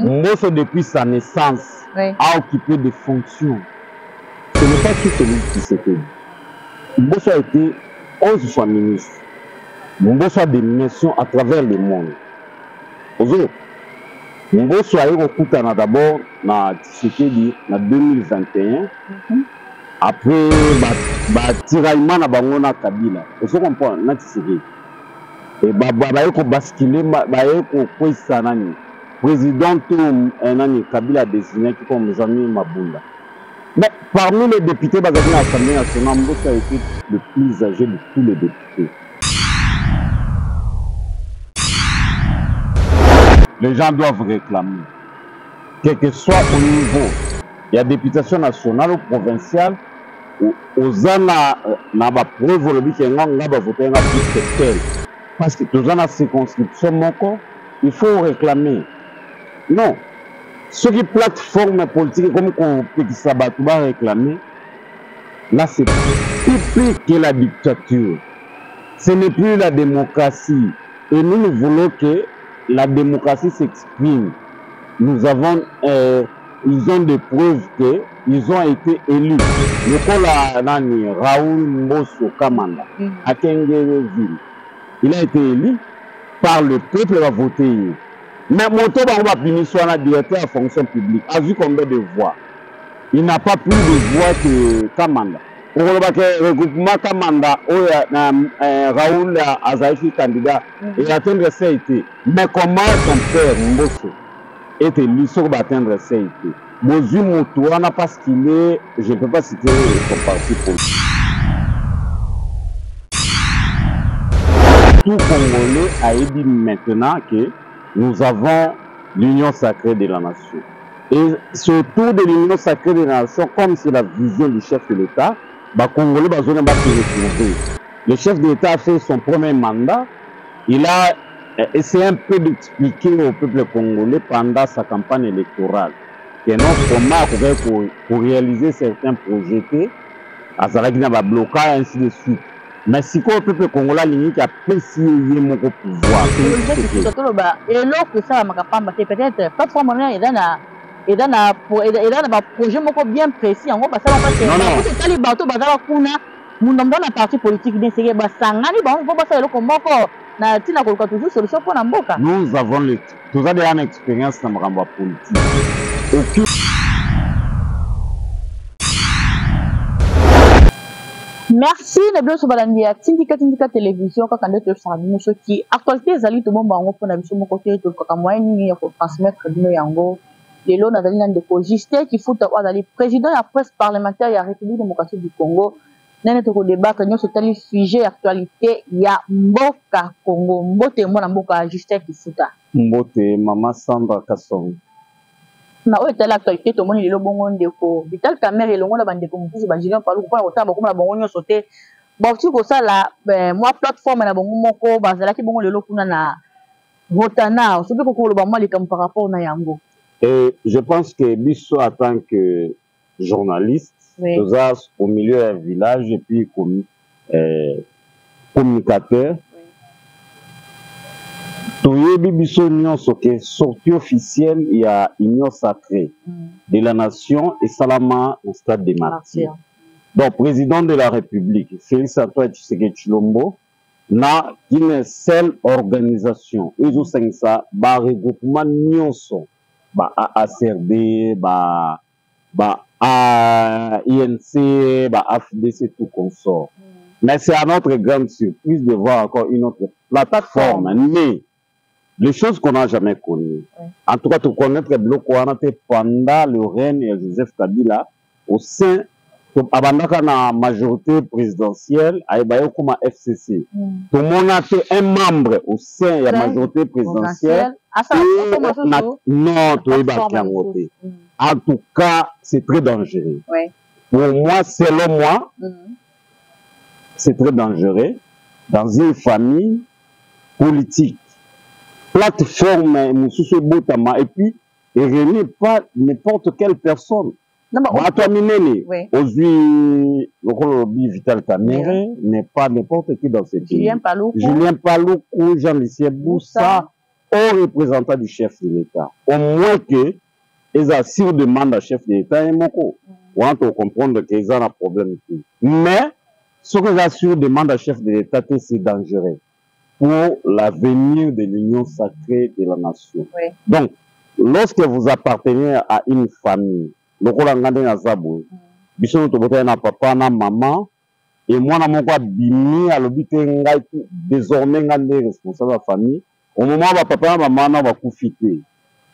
Mbosso depuis sa naissance a occupé des fonctions. Ce n'est pas tout celui qui s'est fait. Mbosso a été 11 fois ministre. Mbosso a des missions à travers le monde. Mbosso a eu d'abord na Tshisekedi en 2021. Après, tiraillement na bango na Kabila. Vous comprenez na Tshisekedi. Et ko basculer ko kwesa nani. Président nani Kabila a désigné comme Jean-Michel Mabunda. Mais parmi les députés de l'Assemblée nationale, Mbosso a été le plus âgé de tous les députés. Les gens doivent réclamer, quel que soit au niveau, il y a députation nationale ou provinciale, aux ana na ba preuve le but que nga ba voter nga plus que tel. Parce que tous ana circonscription moko, il faut réclamer. Non. Ce qui plateforme politique comme qu'on peut réclamer, là c'est plus que la dictature. Ce n'est plus la démocratie. Et nous voulons que la démocratie s'exprime. Nous avons, ils ont des preuves qu'ils ont été élus. Le cas Raoul Mbosso Kamanda, à Kenguerville, il a été élu par le peuple, il a voté. Mais Moto Bangba Pini soit un directeur à fonction publique, a vu combien de voix? Il n'a pas plus de voix que Kamanda. Pour le regroupement Kamanda, Raoul Azaïfi candidat, il a atteint ça été. Mais comment son père Mbosso est élu sur atteindre ça été? Mozu Moutouana parce qu'il est, je ne peux pas citer son parti politique. Tout Congolais a dit maintenant que nous avons l'union sacrée de la nation. Et surtout de l'union sacrée de la nation, comme c'est la vision du chef de l'État, Congolais va se retrouver. Le chef de l'État a fait son premier mandat. Il a essayé un peu d'expliquer au peuple congolais pendant sa campagne électorale que non comment pour réaliser certains projets, à Zalagina va bloquer ainsi de suite. Mais si le peuple congolais qui a apprécié mon pouvoir, et l'autre que ça m'a peut-être pas trop mon et dans un projet bien précis en gros parce que les bateaux bazala kuna mon nom dans la partie politique de c'est ba sangani ba on va ça le comment na tina ko toujours solution pour na mboka. Nous avons tous a une expérience dans la politique. Merci de bien sur Balandia Tindika télévision quand on est sur nous ce qui actualité zali tout bon bango pour na biso mon côté tout ka moyen ni ya ko transmettre bino yango lelo na zali nan de ko Justin qui fout wa zali président ya presse parlementaire ya République démocratique du Congo nene to ko débat que nous sur tel sujet actualité ya mboka Congo mbote mona mboka Justin qui futa mbote mama Sandra Kasson na oyo tala actualité to moni lelo bongo ndeko Vital Kamerhe elongo na bandeko mosusu ba Julien Palu ko na kotaba ko na bongo nyonso te bauti ko sala moi plateforme na bongo moko bazalaki bongo lelo kuna na votana soki ko koloba mwa likambo par rapport na yango. Et je pense que biso en tant que journaliste nous au milieu d'un village et puis comme communicateur Toyebi biso nyonso ke sortie officielle il y a union sacrée de la nation et Salama au stade des martyrs. Donc président de la République Félix Antoine Tshisekedi Tshilombo na une seule organisation ezo sengisa ba regroupement nyonso ba ACRD ba INC ba AFDC tout consort. Mais c'est à notre grande surprise de voir encore une autre plateforme mais les choses qu'on n'a jamais connues. En tout cas, de connaître le bloc pendant le règne de Joseph Kabila au sein de la majorité présidentielle, à comme FCC. Tout le monde a été un membre au sein de la majorité présidentielle. Non, en tout cas, c'est très dangereux. Pour moi, selon moi, c'est très dangereux dans une famille politique. Plateforme et puis il ne pas n'importe quelle personne. Bato minene, aujourd'hui, le Vital Kamere n'est pas n'importe qui dans ce pays. Julien Paloukou, Jean-Lucien Boussa, au représentant du chef de l'État. Au moins que, ils ont sur demande à chef de l'État et moko. On va comprendre qu'ils ont un problème. Mais, ce qu'ils ont sur demande à chef de l'État, c'est dangereux pour l'avenir de l'union sacrée de la nation. Donc, lorsque vous appartenez à une famille, lokola ngande na zabou biso to botay na papa na maman et moi na moko bimi alobi te ngai désormais ngande responsable de la famille au moment où papa na maman na va kufite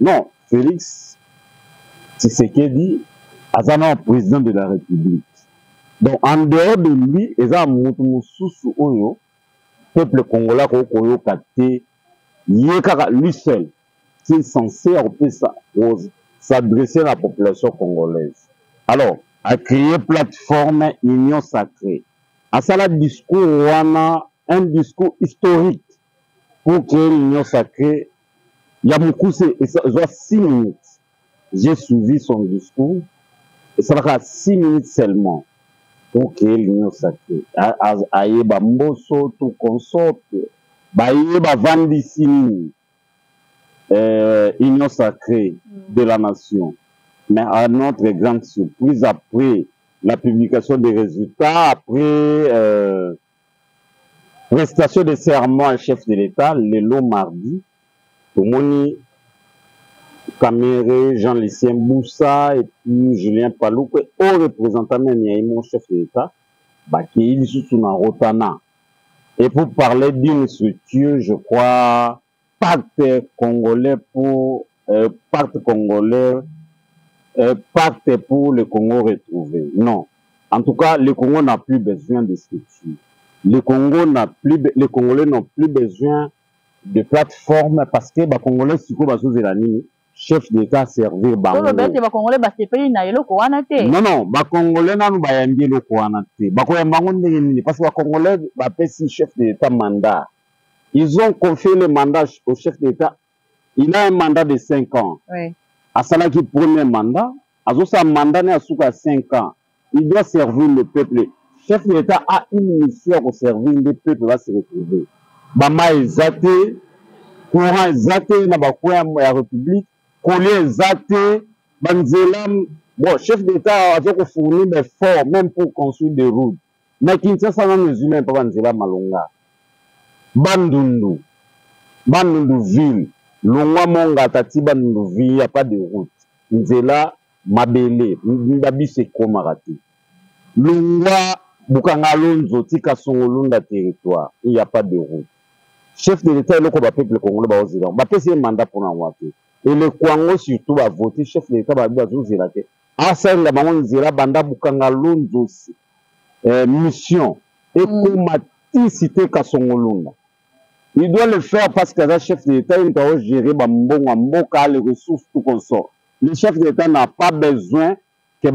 non Félix Tshisekedi azana président de la République donc en dehors de lui eza mutu mususu oyo peuple congolais ko koyo kate yekaka lui seul qui est censé s'adresser à la population congolaise. Alors, à créer plateforme Union Sacrée. À ça, le discours, on a un discours historique pour créer l'Union Sacrée. Il y a beaucoup, c'est 6 minutes. J'ai suivi son discours et ça va 6 minutes seulement pour créer l'Union Sacrée. Aïe, Bamboso, tout consort, Baye, Vandissini. Union sacrée de la nation. Mais à notre grande surprise, après la publication des résultats, après prestation de serment à chef de l'État, le long mardi, Tomoni Kamere, Jean-Lucien Boussa et puis Julien Paloukou, au représentant même mon chef de l'État, qui est sous son rotana. Et pour parler d'une structure, je crois, pacte congolais pour pacte pour le Congo retrouvé. Non. En tout cas, le Congo n'a plus besoin de structure. Les Congolais n'ont plus besoin de plateforme parce que les Congolais chef d'État servir bango. Non, les Congolais n'ont pas yambi loko wana te. Parce que les Congolais bapesi chef d'État mandat. Ils ont confié le mandat au chef d'État. Il a un mandat de 5 ans. Oui. À Salaki, premier mandat, à un mandat à 5 ans. Il doit servir le peuple. Le chef d'État a une mission pour servir le peuple, va se retrouver. Bama exaté, courant exaté, na bakoya la République, collier exaté, banzelam. Bon, chef d'État a déjà fourni des efforts, même pour construire des routes. Mais Kinshasa n'a pas humains pour banzelam malonga. Bandundu ville, Longwa Monga Tati Bandundu ville, il n'y a pas de route. Nzela Mabele, Mbabi c'est Komarati. Longwa Bukangalonzo, Tika Songolunda territoire, il n'y a pas de route. Chef de l'État, il y a le peuple congolais, il y a un mandat pour l'envoyer. Et le Kwango surtout va voter, chef de l'État va voter. Ah, ça, il y a un banda Bukangalonzo, mission. Et Komati cité Kasongolunda. Il doit le faire parce que le chef d'État, il doit gérer les ressources, tout comme ça. Le chef d'État n'a pas besoin que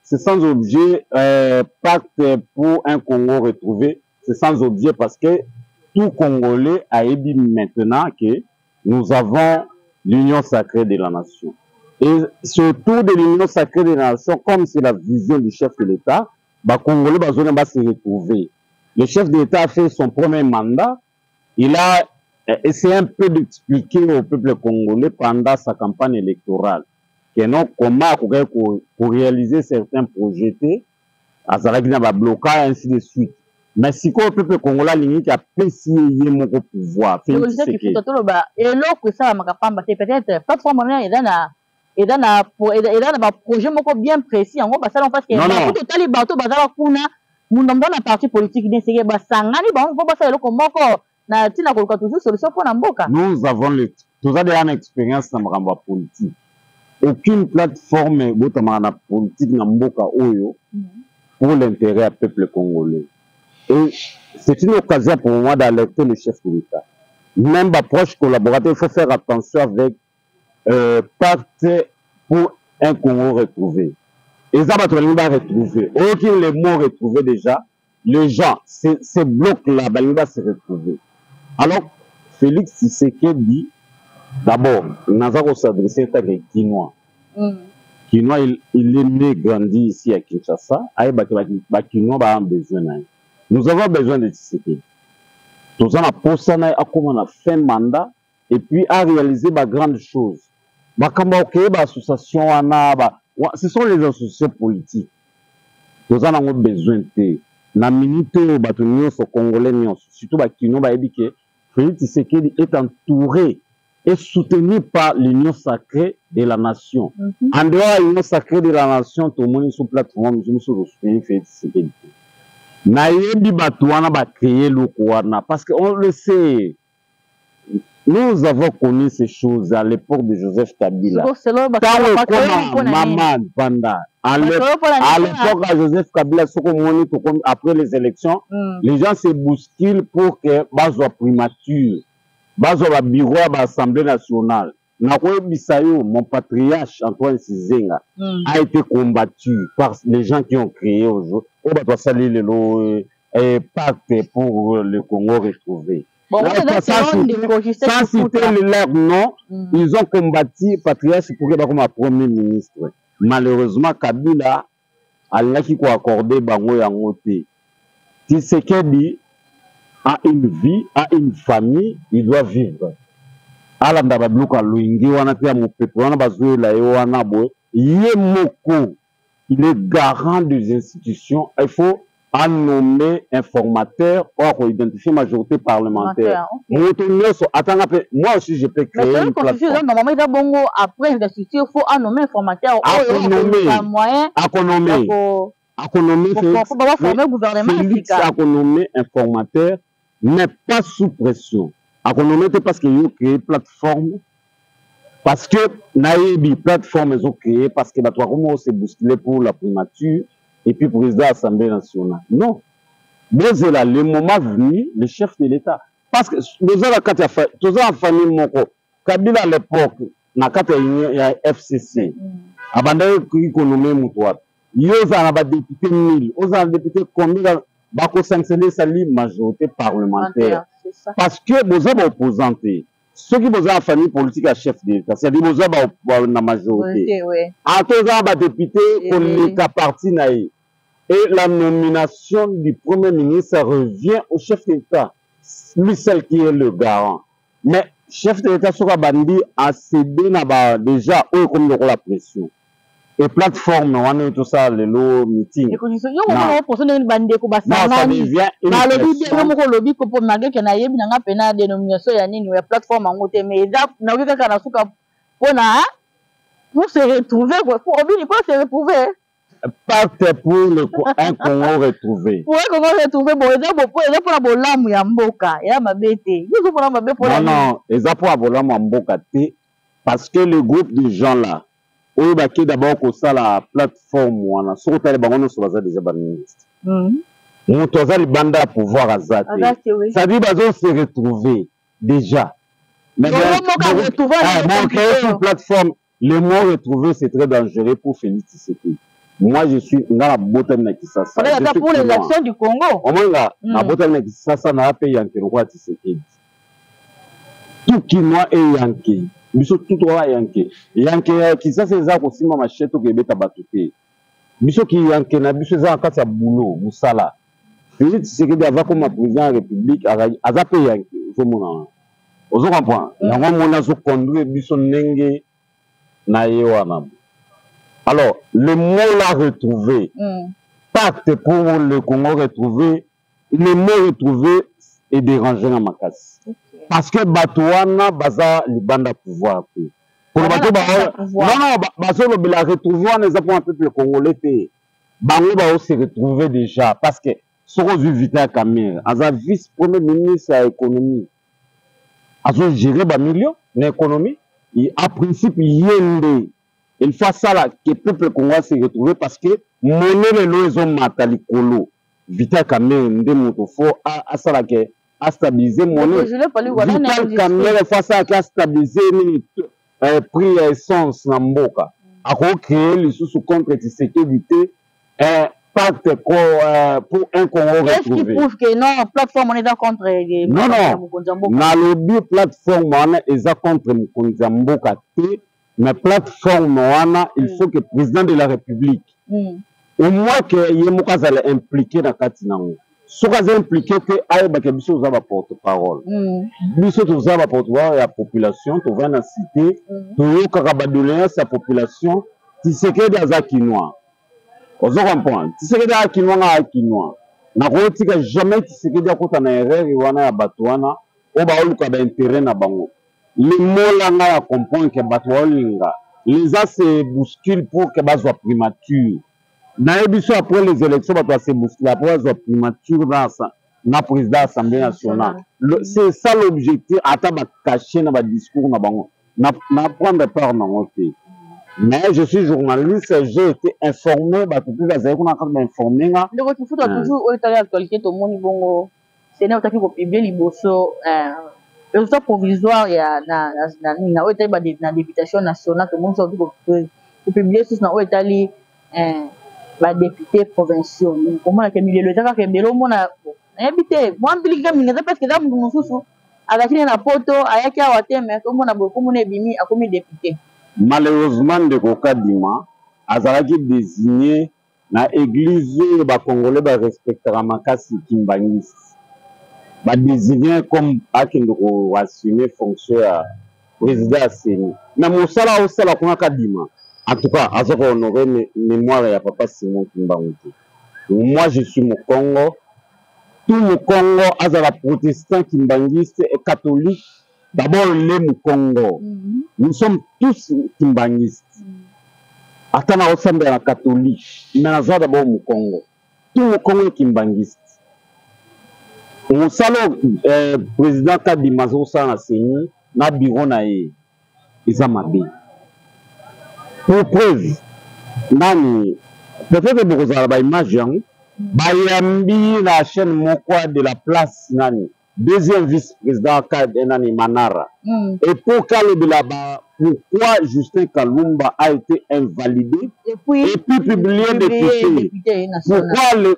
c'est sans objet, pacte pour un Congo retrouvé, c'est sans objet parce que tout Congolais a dit maintenant que nous avons l'union sacrée de la nation. Et surtout de l'union sacrée de la nation, comme c'est la vision du chef de l'État, les Congolais va se retrouver. Le chef d'État a fait son premier mandat. Il a essayé un peu d'expliquer au peuple congolais pendant sa campagne électorale que non, comment pour réaliser certains projets, à Zaragina va bloquer, ainsi de suite. Mais si le peuple congolais a apprécié mon pouvoir, et l'autre, ça va peut-être pas forcément et dans un projet bien précis, en gros, parce que les bateaux, nous avons un parti politique, nous avons une expérience dans la politique. Aucune plateforme politique n'a pour l'intérêt du peuple congolais. Et c'est une occasion pour moi d'alerter le chef de l'État. Même approche collaborateur, il faut faire attention avec pacte pour un Congo retrouvé. Et ça va retrouver. Aucun les mots retrouvés déjà, les gens, ces blocs-là, ils vont se retrouver. Alors, Félix Tshisekedi, d'abord, Nazaro s'adressait à des Kinois. Kinois, il est né, grandi ici à Kinshasa. Kinois a besoin. Nous avons besoin de Tshisekedi. Nous avons posé à comment on a fait mandat et puis à réaliser de grandes choses. Ce sont les associations politiques. Nous avons besoin de la minute où Congolais, surtout Kinois, que Félix Tshisekedi est entouré et soutenu par l'union sacrée de la nation. En dehors de l'union sacrée de la nation, tout le monde est sur plateforme, je me suis soutenu Félix Tshisekedi. Nayebi Batouana va créer le Kouana parce qu'on le sait. Nous avons connu ces choses à l'époque de Joseph Kabila. Maman Banda. À l'époque de Joseph Kabila, après les élections, les gens se bousculent pour que Bazo primature. Bazo va bureau à l'Assemblée nationale. Nakoye Bisayo, mon patriarche Antoine Sizenga, a été combattu par les gens qui ont créé aujourd'hui. On va saluer le pacte pour le Congo retrouvé. Bon, sans citer leur nom, ils ont combattu patriarche pour qu'il comme premier ministre. Malheureusement, Kabila a qui accordé Bango Yangote. Tshisekedi a une vie, a une famille, il doit vivre. Ala ndababluka luingi wana pia mupepe wana bazwe la wana boy yemoko il est garant des institutions. Il faut nommer informateur pour identifier majorité parlementaire. Moi aussi je peux créer une plateforme. Normalement après l'institution il faut nommer informateur. Félix a nommé informateur mais pas sous pression. Parce qu'ils ont créé une plateforme. Parce que Naïbi, plateforme, ils ont créé parce que comment s'est bousculé pour la primature et puis pour président de l'Assemblée nationale. Non. Mais là, le moment venu, le chef de l'État. Parce que nous avons la famille Moko. Kabila à l'époque, il y a FCC. Abandonné l'économie moutoir. Il y a des députés 1000. Il y a des députés combien Bako sanctionner sa majorité parlementaire. Parce que vous avez opposanté. Ceux qui ont la famille politique à chef de l'État, c'est-à-dire que vous avez la majorité. En tout cas, les députés, on est à parti naïf. Et la nomination du Premier ministre revient au chef de l'État. Lui, celle qui est le garant. Mais chef de l'État, sur Bandi, a cédé déjà comme la pression. Et plateforme, on a tout ça, le meeting. Non, ça devient une plateforme. Pour se retrouver, pour se retrouver. Pacte pour un Congo retrouvé. Pour un Congo retrouvé, bon, ils ont pour la bolam ya mboka, ya mabete. Ils ont pour la mabete pour la. Non, ils ont pour la bolam ya mboka, parce que le groupe de gens là, on va d'abord que ça la plateforme, on a surtout les banques sur la déjà ministre. On a les bandes à pouvoir à ça. Ça dit qu'ils se retrouver déjà. Mais sur plateforme, le mot retrouvé c'est très dangereux pour Félix Tshisekedi. Moi, je suis dans la botane qui ça. Pour les actions du Congo. Au moins là, la botane qui ça n'a pas payé un roi Tshisekedi. Tout qui moi est Yankee. Biso tout droit Yankee. Yankee qui ça c'est ça aussi ma machette au Québec à batouté. Biso qui Yankee na biso ça en cas ça boulot, musala. Félix Tshisekedi avant comme président de la République a zappé Yankee. Faut mon on comprend. Yango mona so conduire biso nenge na yewana. Alors, le mot l'a retrouvé. Pacte pour le Congo retrouvé, le mot retrouvé est dérangé dans ma casse. Parce que Batouana, Baza, les bandes à pouvoir. Pour le bateau, non, Baza, le retrouvé, on est pour un peuple congolais. Bango va se retrouver déjà. Parce que, ce qu'on a vu Vita Kamere, as vice-premier ministre de l'économie, as géré des millions d'économie, à principe, il y a il faut ça là que le peuple congolais se retrouve parce que monnaie les lois ont matali kolo Vita Kamere ndé faut à ça là que à stabiliser monnaie Vita Kamere faut ça que à stabiliser prix essence na mboka à créer les sous contre Tshisekedi pacte pour un Congo retrouvé. Qu'est-ce qui prouve que non, plateforme on est contre non, na lobby plateforme wana est contre Mokonzi Mboka te, mais plateforme wana il faut que le président de la République au moins que yemoka zala impliqué na kati nango. Soka za impliqué que ayebake biso za ba porte-parole. Biso toza ba porte-parole ya population, to va na cité, to yoka ba doléance ya population, Tshisekedi aza kinois. Ozo comprendre. Tshisekedi aza kinois na kinois. Na ko tika jamais Tshisekedi akota na erreur wana ya bato wana, o ba oluka ba intérêt na bango. Le mola nga ya comprendre que bato olinga, les as se bousculent pour que bazwa primature. Nayebiso après les élections, bato se bousculent après bazwa primature na président de l'Assemblée nationale. C'est ça l'objectif, ata ba cacher na ba discours na bango. Na prendre part na moté. Mais je suis journaliste, j'ai été informé, bato plus bazali kuna ka m'informer nga. Le retour toujours au état d'actualité to moni bongo. C'est na otaki ko publier liboso le résultat provisoire ya na o état na députation nationale to moni so ko publier sur na o état li ba député provinciaux. Comment la kemile le taka kembelo mona habité moi mbilika minga parce que da mundu mususu akachine na poto ayaki awate mais ko mona bo ko mona bimi akomi député. Malheureusement de Kokadima azalaki désigné na église ba congolais ba respectera makasi kimbangisi ba désigné comme akende ko assumer fonction ya président Seni na mosala osala kuna Kadima. En tout cas, à ce qu'on aurait mémoire, il n'y a pas Simon Kimbangu. Moi, je suis au Congo. Tout le Congo, à la protestant kimbanguiste et catholique, d'abord les Congo. Nous sommes tous kimbanguistes. Attends, on ressemble à la catholique. Mais d'abord au Congo. Tout le Congo est kimbanguiste. Au salon, président Kadima Zosa Seni, na bureau na ye, Izamabe. Pour preuve, nani, peut-être que vous avez une image, bayambi la chaîne Mokwa de la place, nani, deuxième vice-président Nani Manara. Et pour Kale de là-bas, pourquoi Justin Kalumba a été invalidé et puis publié député.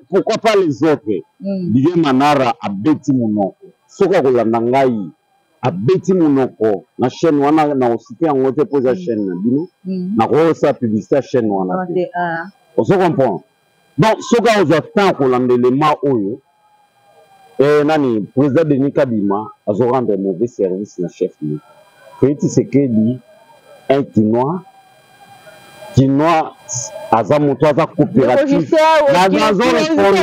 Pourquoi pas les autres? Didier Manara a bêti mon Soka Kolandangai. A beti monoko na chaîne wana na osité en côté pour la chaîne bino na ko sa publicité chaîne wana on se comprend donc ce que vous attend ko l'élément oyo nani président Denis Kadima azo rendre mauvais service na chef ni Félix Tshisekedi un Kinois aza moto aza coopératif na nazo répondre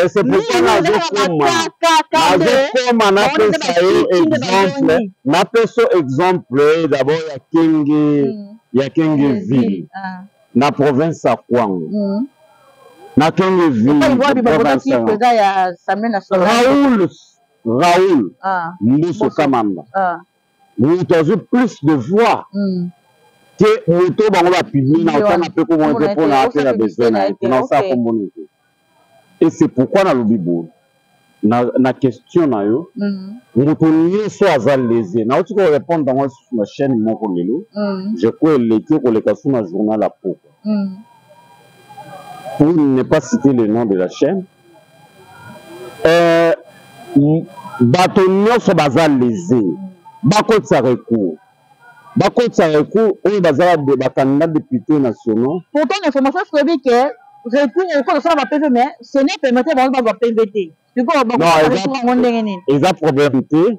c'est pourquoi na peso exemple d'abord ya Kenge ville na province ya Kwango na Kenge ville Raoul Mousso Kamamba nous avons plus de voix que nous avons la publier et c'est pourquoi dans le Bible na question na yo nous avons soit lésé na tu peux répondre dans la chaîne moko lelo je crois l'été pour les cas sur le journal la peau pour ne pas citer le nom de la chaîne bato nyonso baza lésé bakotisa recours oyo bazala de bacandidat député nationaux. Pourtant l'information se révèle que recours au cours de ça va PV mais ce n'est pas permettre de va PVT. Du coup on va eza problème te.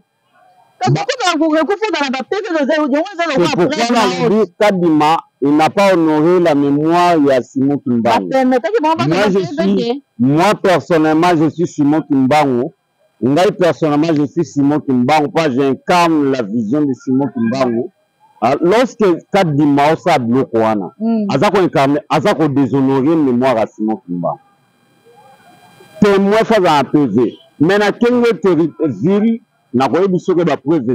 Kadima il n'a pas honoré la mémoire de Simon Kimbangu. Moi personnellement je suis Simon Kimbangu. Moi personnellement je suis Simon Kimbangu. J'incarne la vision de Simon Kimbangu. Lorsque Kadima osa bloqué wana, azako déshonorer la mémoire de Simon Kimbangu. Témoin face à un PV. Mais na Kenge ville na koyebi soki bapreuve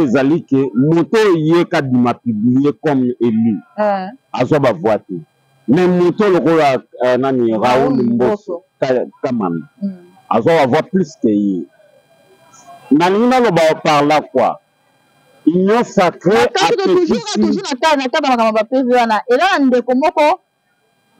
ezali ke moto ye Kadima publié comme élu azwa bavoi te mais moto lokola nani Raoul Mboso Kamamba azwa bavoi plus que ye nalingi naloba par là quoi union sacrée toujours na PV wana et là ndeko moko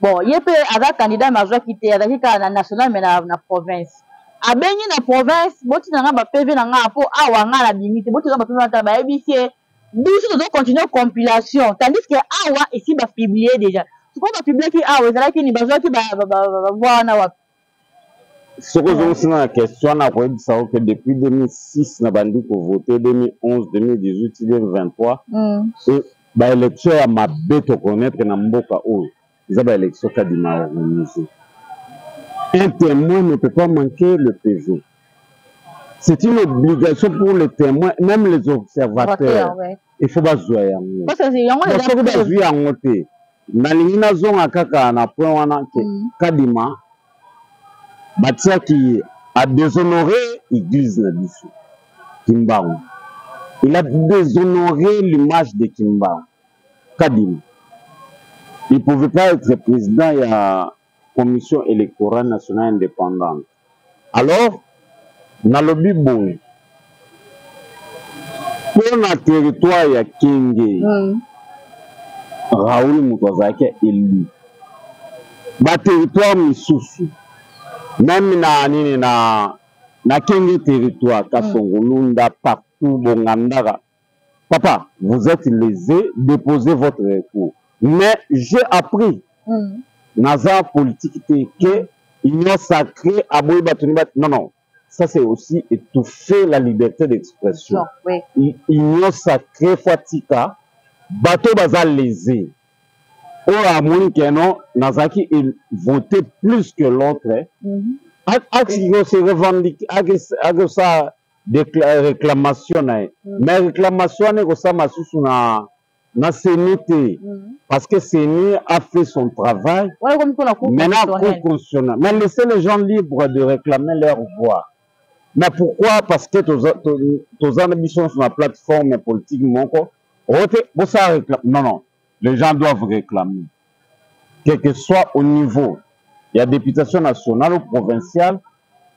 bon yepe avec candidat major qui était avec na national mais na province abengi na province boti na ba PV na nga po awa nga la limite boti na ba PV na ba ebisie biso doit continuer compilation tandis que awa ici ba publier déjà ce qu'on va publier qui awa ça là qui ni besoin qui ba voir na wa ce que je me la question na ko ça que depuis 2006 na bandi ko voter 2011 2018 2023 et ba élection ya mabe to connaître na mboka oyo ils ba élection kadima organisé un témoin ne peut pas manquer le PV. C'est une obligation pour les témoins, même les observateurs. Ouais. Il faut pas jouer en haut. Parce que il faut pas jouer en haut. Nalingina zonga kaka na point wana ke kadima batia qui a déshonoré l'église na biso Kimbangu. Il a déshonoré l'image de Kimbangu. Kadima. Il ne pouvait pas être président, il y a commission électorale nationale indépendante. Alors, dans le Bible, pour le territoire, il y a Kenge, Raoul Moutouazaki est élu. Le territoire Missoussou, même na Kenge territoire, Kassongolunda, partout, Bongandara. Papa, vous êtes lésé, déposez votre recours. Mais j'ai appris, Naza politique, que l'union sacrée, non, ça c'est aussi étouffer la liberté d'expression. Oui. L'union sacrée, Fatika, bateau bazal lésé. Or, à mon canon, Nazaki il votait plus que l'autre. Action se revendique, avec sa réclamation. Mais réclamation, c'est ça, ma sous na CNT, parce que CNI a fait son travail. Maintenant, constitutionnel. Mais laissez les gens libres de réclamer leur voix. Mais pourquoi? Parce que tous ambitions sur la plateforme politique, non, non, les gens doivent réclamer. Quel que soit au niveau, il y a députation nationale ou provinciale,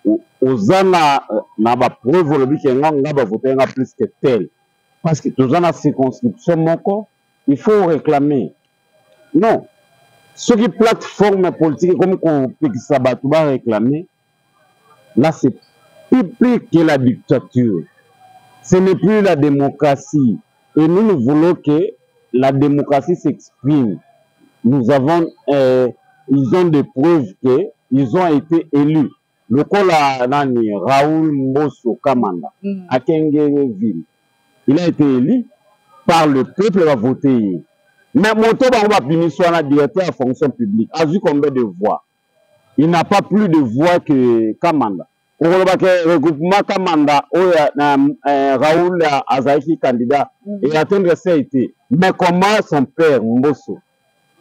aux ana na ba preuve le but nga ba voter nga plus que tel. Parce que tous en a circonscription, il faut réclamer. Non. Ce qui plateforme politique, comme on peut réclamer, là, c'est plus que la dictature. Ce n'est plus la démocratie. Et nous voulons que la démocratie s'exprime. Nous avons, ils ont des preuves qu'ils ont été élus. Le col Raoul Mbosso Kamanda, à Kengueville. Il a été élu par le peuple, il a voté. Mais Moto va punir soit directeur à fonction publique. A vu combien de voix? Il n'a pas plus de voix que Kamanda. Au regroupement Kamanda, Raoul Azaïki candidat, et atteindre ça été. Mais comment son père, Mbosso,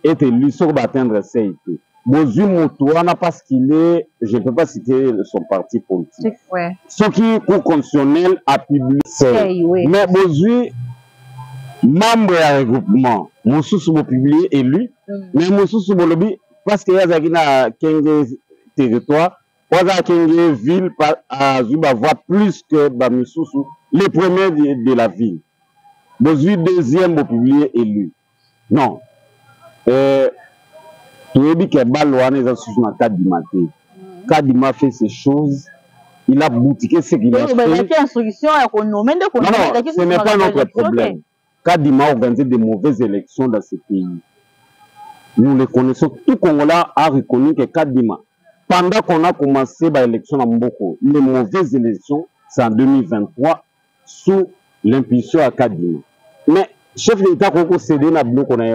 est élu sur atteindre ça été? Bozu Moutouana, parce qu'il est, je ne peux pas citer son parti politique. Ouais. Ce qui est constitutionnel a publié. Oui. Mais Bozu, membre du regroupement, Moussous m'a publié élu. Mais Moussous m'a lobby, parce qu'il y a Kenge territoire, Kenge ville, a voix plus que Moussous, le premier de la ville. Bozu deuxième m'a publié élu. Non. Tu as dit que Balouane est sous un Kadima. Kadima fait ces choses. Il a boutiqué ce qu'il a fait. Non, ce n'est pas notre problème. Kadima a organisé de mauvaises élections dans ce pays. Nous le connaissons. Tout Congolais a reconnu que Kadima, pendant qu'on a commencé l'élection à Mboko, les mauvaises élections, c'est en 2023, sous l'impulsion à Kadima. Mais chef d'État a cédé à Bloc qu'on a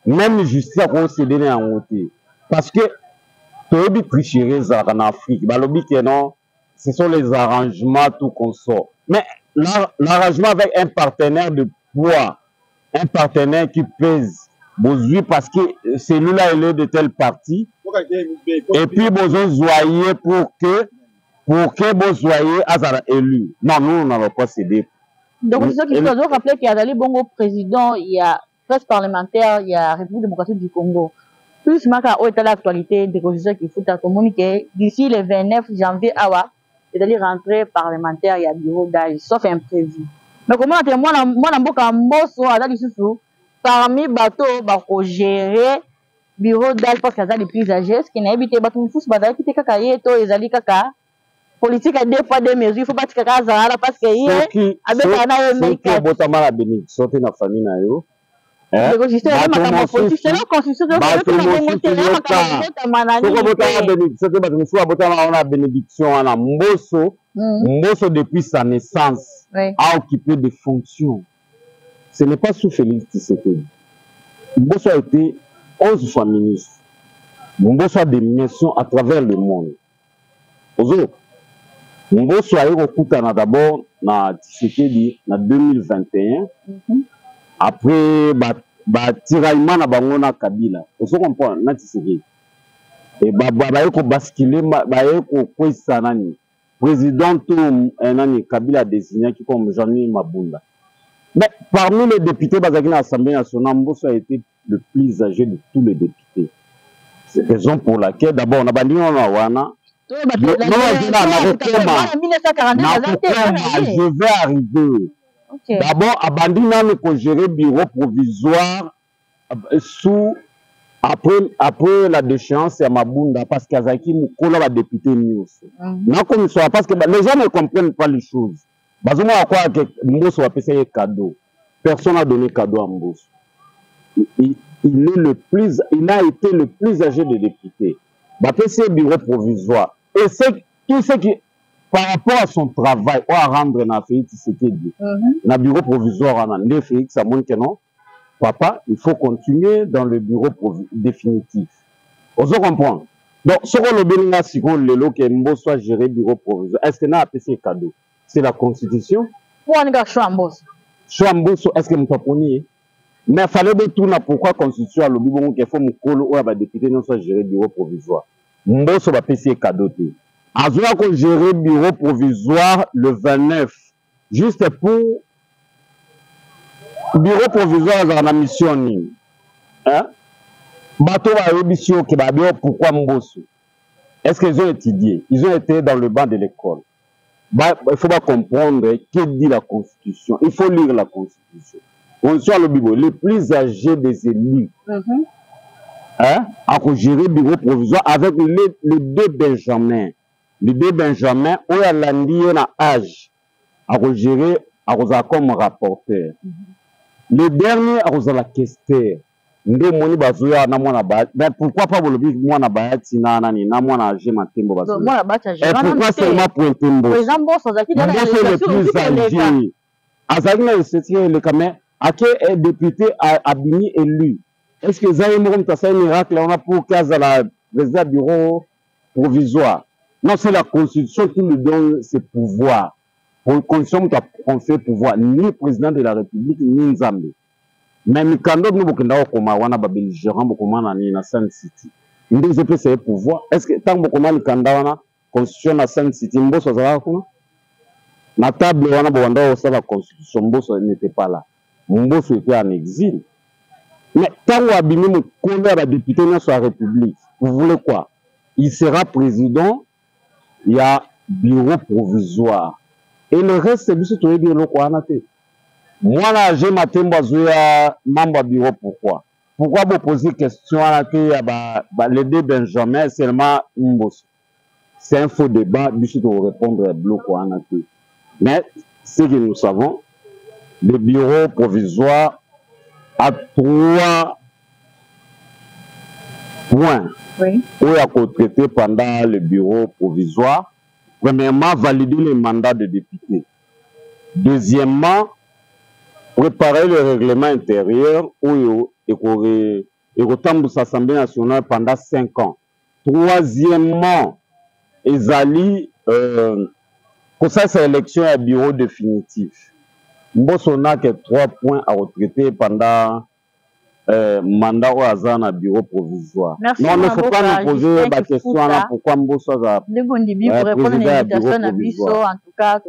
même justice a concédé en côté. Parce que tu as dit tricherie en Afrique. Non, ce sont les arrangements tout qu'on sort. Mais l'arrangement avec un partenaire de poids, un partenaire qui pèse, parce que celui-là il est de tel parti. Et puis besoin zoyer pour que vous soyez élu. Non, nous n'allons pas céder. Donc c'est ça qu'il faut rappeler qu'il y a des bons présidents, il y a presse parlementaire, il y a la République démocratique du Congo. Plus maintenant, où est l'actualité des constitutions qu'il faut communiquer, d'ici le 29 janvier, c'est-à-dire rentrée parlementaire, il y a bureau d'âge, sauf imprévu. Mais comment tu moi na mboka mboso azali lisusu parmi bateau ba ko gérer bureau d'âge parce que azali plus âgé est-ce qu'il na habité bateau mususu bazali te kaka ye to ezali kaka politique à deux fois deux mesures il faut pas kaka azala parce que ye abeka na yo mais qui botama la bénédiction te na famille na yo bénédiction wana Mbosso depuis sa naissance a occupé des fonctions. Ce n'est pas sous Félix Tshisekedi. Mbosso a été 11 fois ministre. Mbosso a des missions à travers le monde. Mbosso a eu d'abord na Tshisekedi en 2021. Après tiraillement na bango na Kabila. Vous comprenez na Tshisekedi. Et ko basculer ko kwesa nani. Président nani Kabila désigné qui comme Jean-Louis Mabunda. Mais parmi les députés bazaki na Assemblée nationale, Mbosso a été le plus âgé de tous les députés. C'est la raison pour laquelle d'abord on a bandi on a wana. Je vais arriver. Okay. D'abord, Abandina ne gérer bureau provisoire après la déchéance à Mabunda parce qu'Azaki Moukola va député news. Non comme ça parce que les gens ne comprennent pas les choses. Bazoma a quoi que Mbosso a payé cadeau. Personne n'a donné cadeau à Mbosso. Il a été le plus âgé des députés. Bah PC bureau provisoire. Et c'est tout ce qui par rapport à son travail, on va rendre na Félix Tshisekedi. Na bureau provisoire, on a Félix Amon non. Papa, il faut continuer dans le bureau définitif. On se comprend. Donc, ce qu'on le bénit, si on le lot que Mbosso soit géré bureau provisoire, est-ce que n'a pas PC cadeau? C'est la constitution. Pour un gars choix Mbosso. Choix Mbosso, est-ce que nous t'apprenons? Mais il fallait de tout pourquoi constitution a le bon qu'il faut que ou va député non soit géré bureau provisoire. Mbosso va PC cadeau. Azoua qu'on gérer bureau provisoire le 29, juste pour bureau provisoire dans la mission. Hein? Bateau va émission qui va dire pourquoi Mbosso. Est-ce qu'ils ont étudié? Ils ont été dans le banc de l'école. Il faut pas comprendre que dit la Constitution. Il faut lire la Constitution. On soit le bureau, les plus âgés des élus. Hein? À gérer bureau provisoire avec les deux Benjamins. Les deux Benjamins, où il y a l'andier à âge, à gérer, à comme rapporteur. Le dernier, à la questeur. Mais pourquoi pas vous le dire, moi, na bahati na nani, na moi, na j'ai ma tembo. Pourquoi seulement pour un tembo? C'est le plus âgé. Azagna, c'est le caméra. À quel député a bini élu? Est-ce que Zaï Morum Tassa miracle, on a pour cas à la président bureau provisoire? Non, c'est la Constitution qui nous donne ses pouvoirs. Pour une condition qu'on fait pouvoir, ni le président de la République, ni Nzambe. Mais quand nous avons comme wana belligérant beaucoup na Sun City. Nous avons ces pouvoirs. Est-ce que tant beaucoup mal quand constitution na Sun City, Mbosso zala kuna? Na table wana bwanda au la constitution, Mbosso n'était pas là. Mbosso était en exil. Mais tant qu'on a abîmé le collègue à député dans la République, vous voulez quoi? Il sera président, il y a bureau provisoire. Et le reste, c'est juste tout le bureau quoi. Moi, là, j'ai ma tembo à membre bureau, pourquoi? Pourquoi vous posez question à les deux Benjamin, seulement Mbosso? C'est un faux débat, juste pour répondre à bloc quoi. Mais ce que nous savons, le bureau provisoire a 3 points où il a traité pendant le bureau provisoire. Premièrement, valider les mandats de députés. Deuxièmement, préparer le règlement intérieur où il l'Assemblée nationale pendant 5 ans. Troisièmement, ils allaient pour ça, c'est l'élection à bureau définitif. Mbosso n'a que 3 points à retraiter pendant mandat au hasard à bureau provisoire. Merci. Non, il ne faut pas nous poser la question là, pourquoi Mbosso a président à bureau provisoire. En tout cas,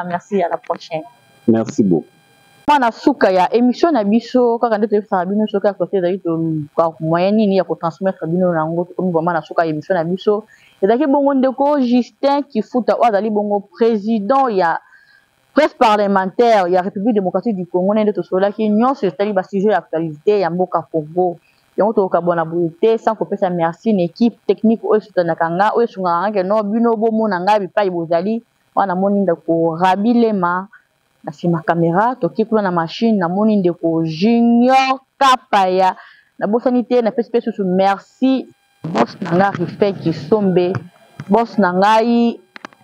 merci, à la prochaine. Merci beaucoup. Na suka ya émission na biso kaka ndete fa bino soka côté d'ailleurs to moyen ni ya ko transmettre bino na ngo comme vraiment na suka émission na biso et daki bongo ndeko Justin Kifuta o azali bongo président ya presse parlementaire ya République démocratique du Congo nende to sola ki nyonso etali ba sujet d'actualité ya mboka Congo yango to kabona boyete sans kopesa merci une équipe technique oyo sotanaka nga oyo sungaka ke no bino bomona nga bipai bozali wana moni ndeko Rabilema na sima caméra toki kuna na machine na moni ndeko Junior Kapaya na bosani te na pesi pesi merci boss nanga Rifek Kisombe boss nangai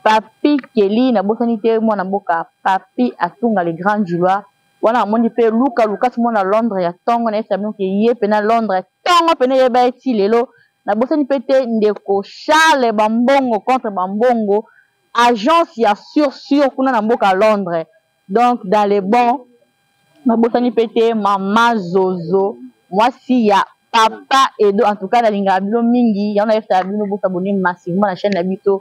Papi Kelly na bosani te mwana mboka Papi Atunga le grand Julois wana moni pe luka ti mwana Londres ya tongo na esa ke ye pena Londres tongo pena ye ba eti lelo na bosani pe te ndeko Charles Bambongo contre Bambongo agence ya sur kuna na mboka Londres donc dans les bons na bosani pe te mama Zozo mwasi ya papa Edo en tout cas na linga bino mingi yana esa bino boka boni massivement na chaîne na bito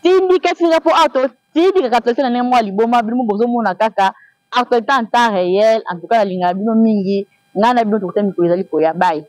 tindika singa po auto tindika katose na nemo liboma bino bozo mona kaka actualité en temps réel en tout cas la linga bino mingi ngana bino to temiko ezali ko ya bye.